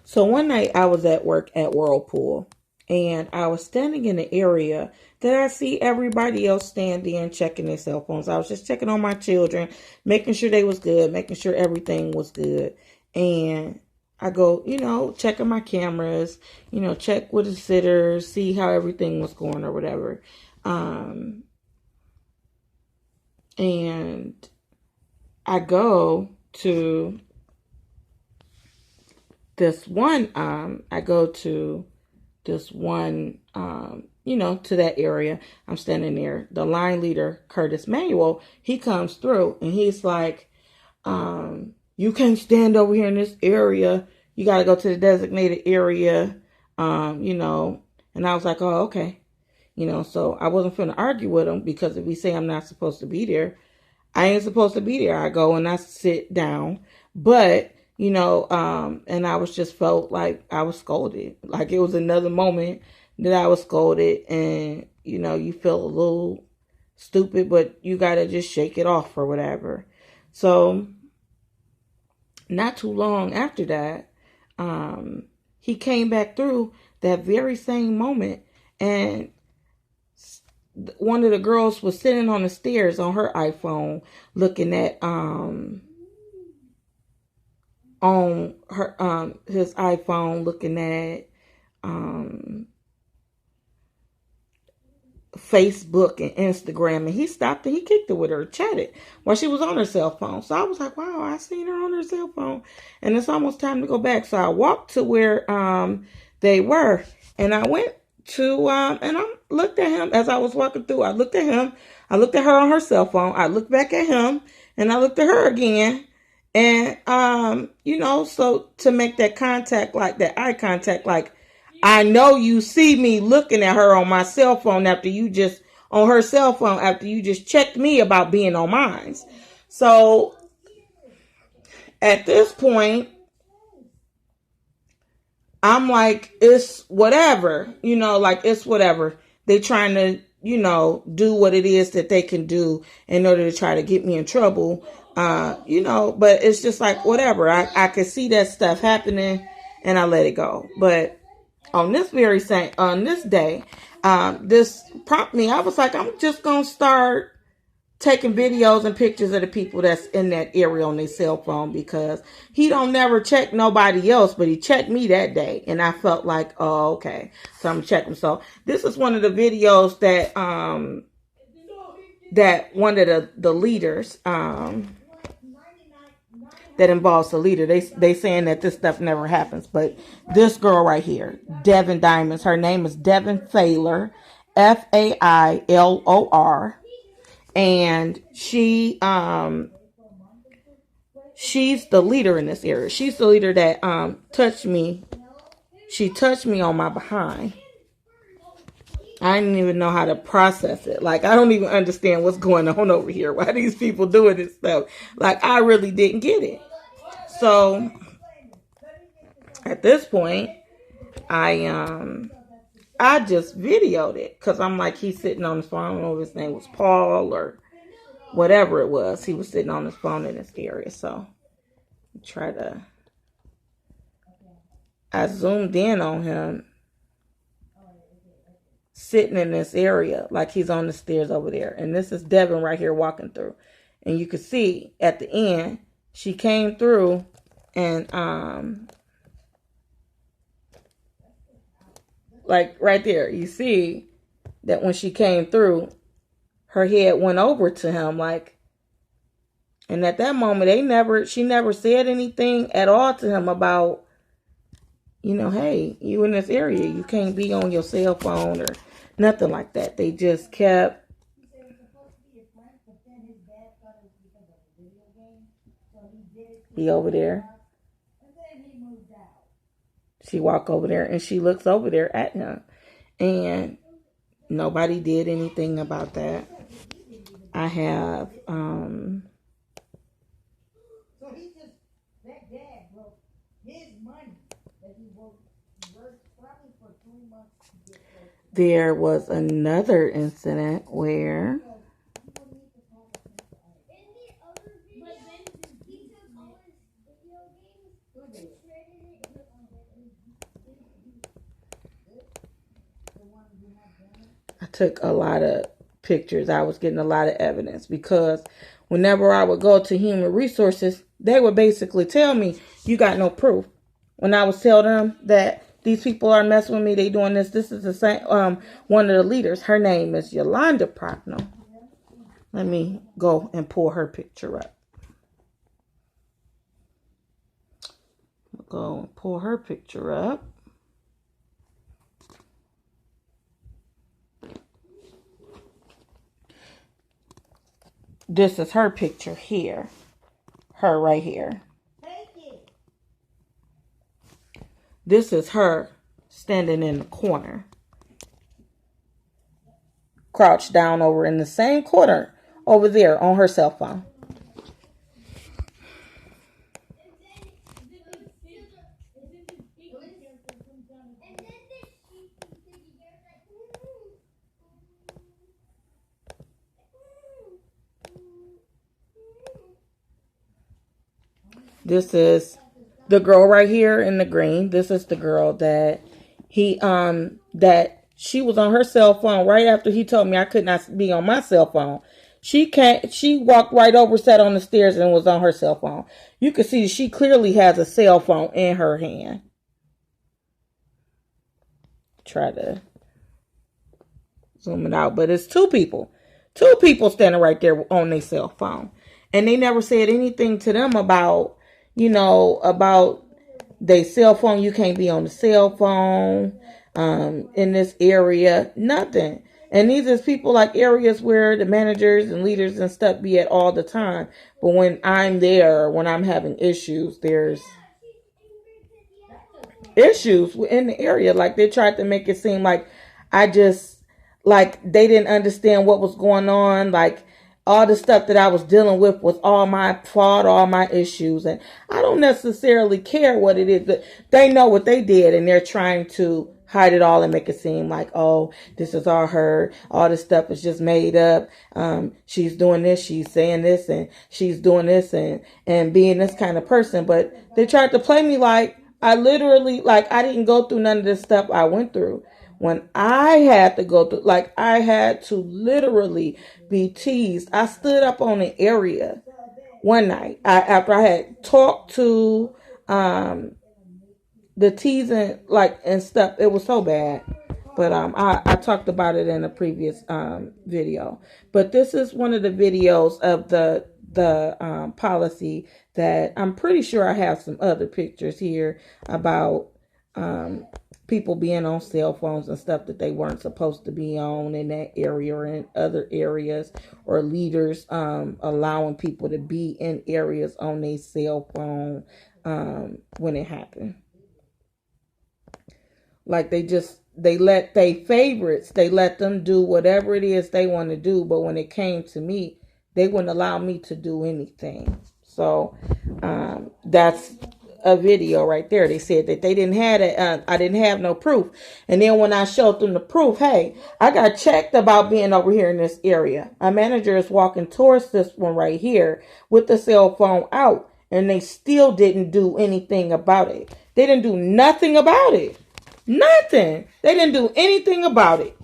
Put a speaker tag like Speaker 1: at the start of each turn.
Speaker 1: So one night I was at work at Whirlpool, and I was standing in the area that I see everybody else standing and checking their cell phones. I was just checking on my children, making sure they was good, making sure everything was good. And I go, checking my cameras, check with the sitters, see how everything was going or whatever. And I go to this one, I go to this one, to that area. I'm standing there. The line leader, Curtis Manuel, he comes through and he's like, you can't stand over here in this area. You got to go to the designated area, and I was like, oh, okay. So I wasn't finna argue with him because if we say I'm not supposed to be there, I ain't supposed to be there. I go and I sit down. But, and I was just felt like I was scolded. Like it was another moment that I was scolded and, you feel a little stupid, but you got to just shake it off or whatever. So not too long after that, he came back through that very same moment, and one of the girls was sitting on the stairs on her iPhone looking at on her his iPhone looking at Facebook and Instagram, and he stopped and he kicked it with her, chatted while she was on her cell phone. So I was like, wow, I seen her on her cell phone, and it's almost time to go back. So I walked to where they were, and I went to and I looked at him as I was walking through. I looked at him, I looked at her on her cell phone, I looked back at him, and I looked at her again. And so to make that contact, like that eye contact, like I know you see me looking at her on my cell phone on her cell phone after you just checked me about being on mine. So at this point, I'm like, it's whatever, it's whatever. They trying to, do what it is that they can do in order to try to get me in trouble. But it's just like, whatever. I could see that stuff happening and I let it go. But on this day, this prompted me. I was like, I'm just going to start taking videos and pictures of the people that's in that area on their cell phone, because he don't never check nobody else, but he checked me that day. And I felt like, oh, okay. So I'm checking. So this is one of the videos that one of the leaders, that involves the leader. They saying that this stuff never happens, but this girl right here, Devin Diamonds, her name is Devin Failor, Failor, and she's the leader in this area. She's the leader that touched me. She touched me on my behind. I didn't even know how to process it. Like, I don't even understand what's going on over here. Why these people doing this stuff? Like, I really didn't get it. So at this point, I just videoed it because I'm like, he's sitting on his phone. I don't know if his name was Paul or whatever it was. He was sitting on his phone in this area. So I zoomed in on him sitting in this area like he's on the stairs over there. And this is Devin right here walking through. And you can see at the end, she came through and like right there, you see that when she came through, her head went over to him, like, and at that moment she never said anything at all to him about, hey, you in this area, you can't be on your cell phone or nothing like that. They just kept be over there. She walked over there and she looks over there at him, and nobody did anything about that. I have there was another incident where took a lot of pictures. I was getting a lot of evidence because whenever I would go to human resources, they would basically tell me, you got no proof. When I would tell them that these people are messing with me, they doing this. This is the same, one of the leaders. Her name is Yolanda Prochnow. Let me go and pull her picture up. Go and pull her picture up. This is her picture here. Her right here. This is her standing in the corner. Crouched down over in the same corner over there on her cell phone. This is the girl right here in the green. This is the girl that that she was on her cell phone right after he told me I could not be on my cell phone. She walked right over, sat on the stairs, and was on her cell phone. You can see she clearly has a cell phone in her hand. Try to zoom it out, but it's two people standing right there on their cell phone, and they never said anything to them about, about their cell phone. You can't be on the cell phone in this area, nothing. And these is people like areas where the managers and leaders and stuff be at all the time. But when I'm there, when I'm having issues, there's issues in the area. Like they tried to make it seem like they didn't understand what was going on. Like all the stuff that I was dealing with was all my fault, all my issues. And I don't necessarily care what it is, but they know what they did, and they're trying to hide it all and make it seem like, oh, this is all her. All this stuff is just made up. She's doing this, she's saying this, and she's doing this and being this kind of person. But they tried to play me like I didn't go through none of this stuff I went through. When I had to go through, I had to literally be teased. I stood up on an area one night after I had talked to the teasing and stuff. It was so bad, but I talked about it in a previous video. But this is one of the videos of the policy that I'm pretty sure I have some other pictures here about people being on cell phones and stuff that they weren't supposed to be on in that area or in other areas, or leaders allowing people to be in areas on their cell phone when it happened. Like they let their favorites, they let them do whatever it is they want to do. But when it came to me, they wouldn't allow me to do anything. So that's a video right there. They said that they didn't have it. I didn't have no proof. And then when I showed them the proof, hey, I got checked about being over here in this area. A manager is walking towards this one right here with the cell phone out, and they still didn't do anything about it. They didn't do nothing about it. Nothing. They didn't do anything about it.